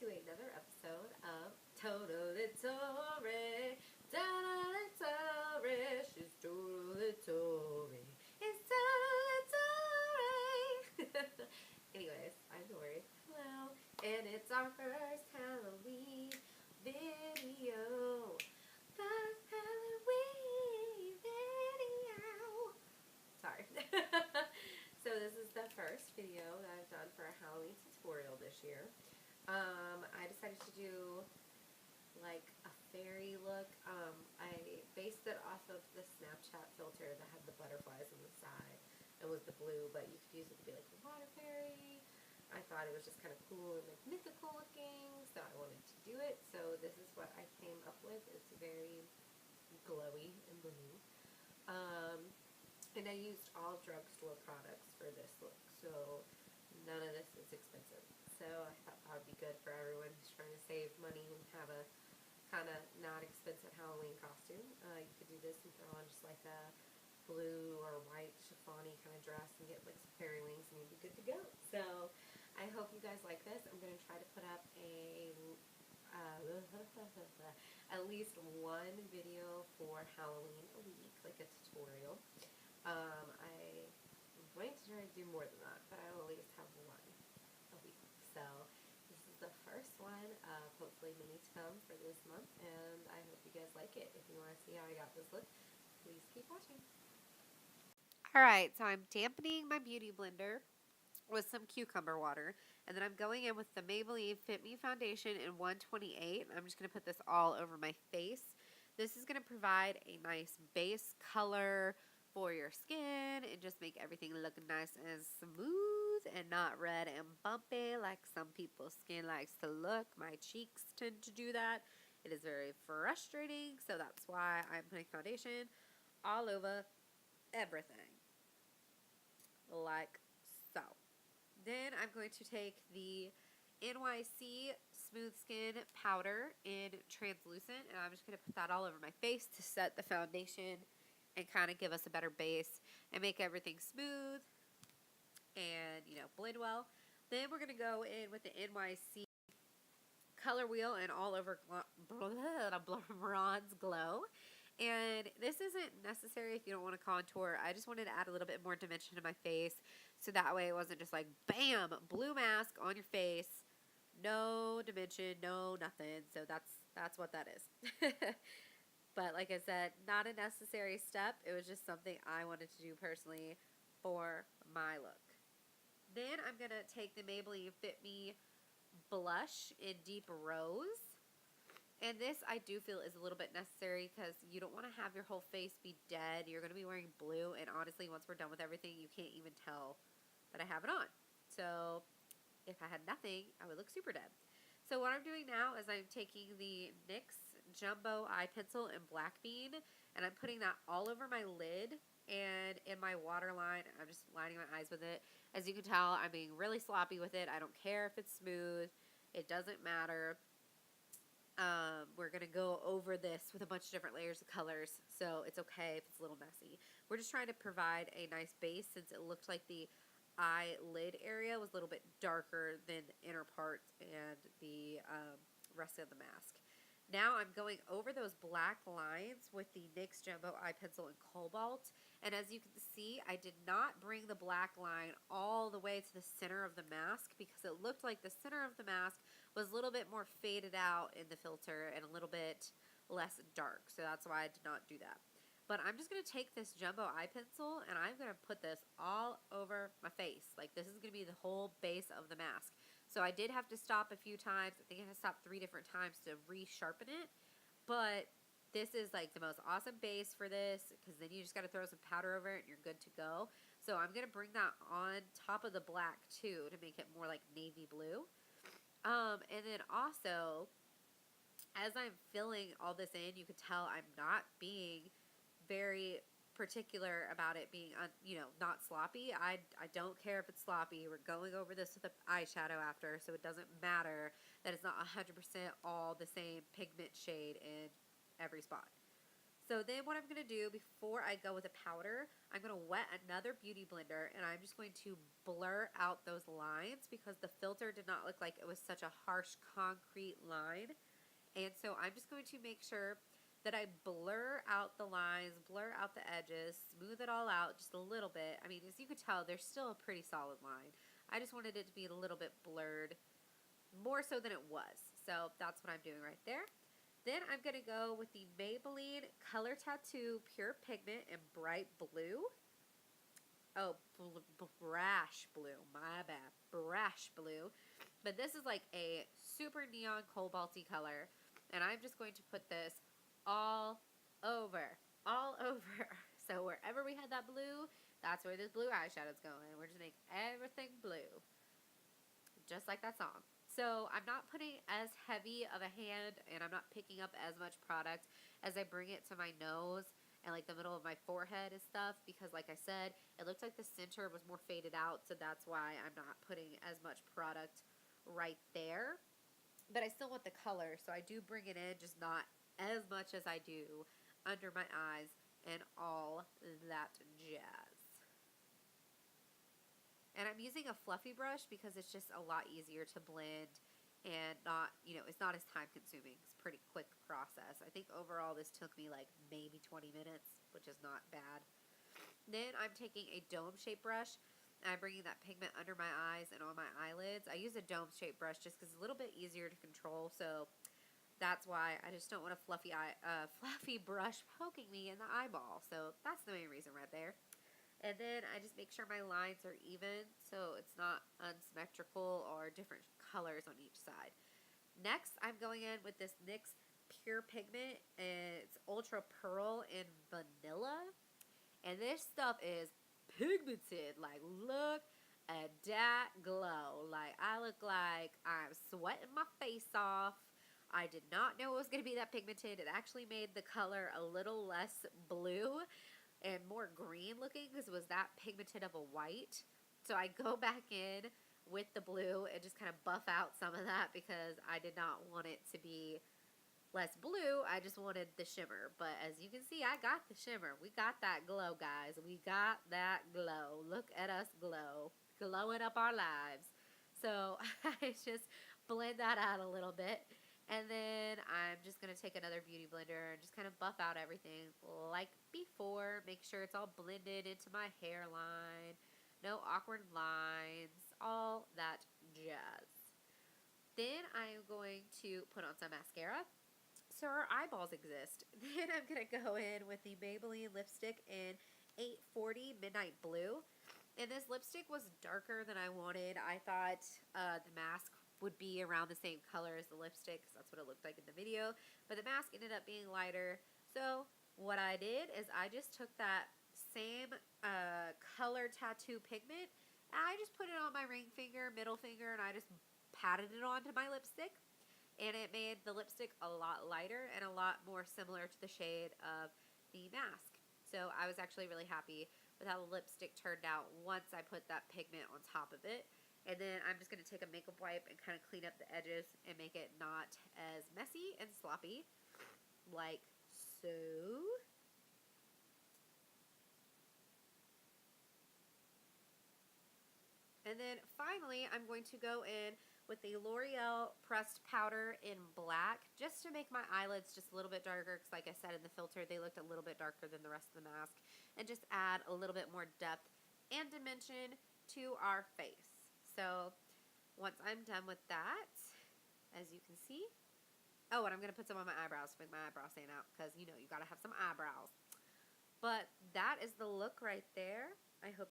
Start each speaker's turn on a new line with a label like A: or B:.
A: to another episode of Totally Tori. Totally Tori. She's totally Tori. It's totally Tori. Anyways, I'm Tori. Hello. And it's our first Halloween video. First Halloween video. Sorry. So this is the first video that I've done for a Halloween tutorial this year. I decided to do like a fairy look. I based it off of the Snapchat filter that had the butterflies on the side. It was the blue, but you could use it to be like a water fairy. I thought it was just kind of cool and like mythical looking, so I wanted to do it. So this is what I came up with. It's very glowy and blue. And I used all drugstore products for this look, so none of this is expensive. So I thought that would be good for everyone who's trying to save money and have a kind of not expensive Halloween costume. You could do this and throw on just like a blue or white chiffon-y kind of dress and get like some fairy wings and you'd be good to go. So I hope you guys like this. I'm going to try to put up at least one video for Halloween a week, like a tutorial. I'm going to try to do more than that, but I will at least have one a week. So this is the first one of hopefully many to come for this month, and I hope you guys like it. If you want to see how I got this look, please keep watching. Alright, so I'm dampening my beauty blender with some cucumber water, and then I'm going in with the Maybelline Fit Me Foundation in 128. I'm just going to put this all over my face. This is going to provide a nice base color for your skin and just make everything look nice and smooth and not red and bumpy like some people's skin likes to look. My cheeks tend to do that. It is very frustrating, so that's why I'm putting foundation all over everything, like so. Then I'm going to take the NYC Smooth Skin Powder in Translucent, and I'm just going to put that all over my face to set the foundation and kind of give us a better base and make everything smooth and, you know, blend well. Then we're going to go in with the NYC Color Wheel and all over Bronze Glow. And this isn't necessary if you don't want to contour. I just wanted to add a little bit more dimension to my face, so that way it wasn't just like, bam, blue mask on your face, no dimension, no nothing. So that's what that is. But like I said, not a necessary step. It was just something I wanted to do personally for my look. Then I'm going to take the Maybelline Fit Me Blush in Deep Rose. And this I do feel is a little bit necessary because you don't want to have your whole face be dead. You're going to be wearing blue, and honestly, once we're done with everything, you can't even tell that I have it on. So if I had nothing, I would look super dead. So what I'm doing now is I'm taking the NYX Jumbo Eye Pencil in Black Bean, and I'm putting that all over my lid and in my waterline. I'm just lining my eyes with it. As you can tell, I'm being really sloppy with it. I don't care if it's smooth. It doesn't matter. We're going to go over this with a bunch of different layers of colors, so it's okay if it's a little messy. We're just trying to provide a nice base since it looked like the eyelid area was a little bit darker than the inner part and the rest of the mask. Now I'm going over those black lines with the NYX Jumbo Eye Pencil in Colbalt. And as you can see, I did not bring the black line all the way to the center of the mask because it looked like the center of the mask was a little bit more faded out in the filter and a little bit less dark. So that's why I did not do that. But I'm just going to take this Jumbo Eye Pencil and I'm going to put this all over my face. Like, this is going to be the whole base of the mask. So I did have to stop a few times. I think I had to stop 3 different times to re-sharpen it. But this is like the most awesome base for this because then you just got to throw some powder over it and you're good to go. So I'm going to bring that on top of the black too to make it more like navy blue. And then also, as I'm filling all this in, you could tell I'm not being very particular about it being, not sloppy. I don't care if it's sloppy. We're going over this with an eyeshadow after, so it doesn't matter that it's not 100% all the same pigment shade in every spot. So then what I'm going to do before I go with a powder, I'm going to wet another beauty blender and I'm just going to blur out those lines because the filter did not look like it was such a harsh concrete line. And so I'm just going to make sure that I blur out the lines, blur out the edges, smooth it all out just a little bit. I mean, as you could tell, there's still a pretty solid line. I just wanted it to be a little bit blurred, more so than it was. So that's what I'm doing right there. Then I'm going to go with the Maybelline Color Tattoo Pure Pigment in Bright Blue. Oh, Brash Blue. My bad. Brash Blue. But this is like a super neon cobalty color. And I'm just going to put this all over. All over. So wherever we had that blue, that's where this blue eyeshadow's going. We're just making everything blue. Just like that song. So I'm not putting as heavy of a hand and I'm not picking up as much product as I bring it to my nose and like the middle of my forehead and stuff because like I said, it looked like the center was more faded out, so that's why I'm not putting as much product right there. But I still want the color, so I do bring it in, just not as much as I do under my eyes and all that jazz. And I'm using a fluffy brush because it's just a lot easier to blend and not, it's not as time consuming. It's a pretty quick process. I think overall this took me like maybe 20 minutes, which is not bad. Then I'm taking a dome-shaped brush. And I'm bringing that pigment under my eyes and on my eyelids. I use a dome-shaped brush just because it's a little bit easier to control. So that's why I just don't want a fluffy brush poking me in the eyeball. So that's the main reason right there. And then I just make sure my lines are even so it's not unsymmetrical or different colors on each side. Next, I'm going in with this NYX Pure Pigment. It's Ultra Pearl in Vanilla. And this stuff is pigmented. Like, look at that glow. Like, I look like I'm sweating my face off. I did not know it was going to be that pigmented. It actually made the color a little less blue and more green looking because it was that pigmented of a white. So I go back in with the blue and just kind of buff out some of that because I did not want it to be less blue. I just wanted the shimmer. But as you can see, I got the shimmer. We got that glow, guys. We got that glow. Look at us glow. Glowing up our lives. So I just blend that out a little bit. And then I'm just going to take another beauty blender and just kind of buff out everything like before. Make sure it's all blended into my hairline. No awkward lines. All that jazz. Then I'm going to put on some mascara. So our eyeballs exist. Then I'm going to go in with the Maybelline lipstick in 840 Midnight Blue. And this lipstick was darker than I wanted. I thought the mask would be around the same color as the lipstick because that's what it looked like in the video. But the mask ended up being lighter. So what I did is I just took that same color tattoo pigment and I just put it on my ring finger, middle finger, and I just patted it onto my lipstick. And it made the lipstick a lot lighter and a lot more similar to the shade of the mask. So I was actually really happy with how the lipstick turned out once I put that pigment on top of it. And then I'm just going to take a makeup wipe and kind of clean up the edges and make it not as messy and sloppy like so. And then finally, I'm going to go in with the L'Oreal Pressed Powder in black just to make my eyelids just a little bit darker because like I said in the filter, they looked a little bit darker than the rest of the mask and just add a little bit more depth and dimension to our face. So once I'm done with that, as you can see, oh, and I'm going to put some on my eyebrows to make my eyebrows stand out because, you got to have some eyebrows. But that is the look right there. I hope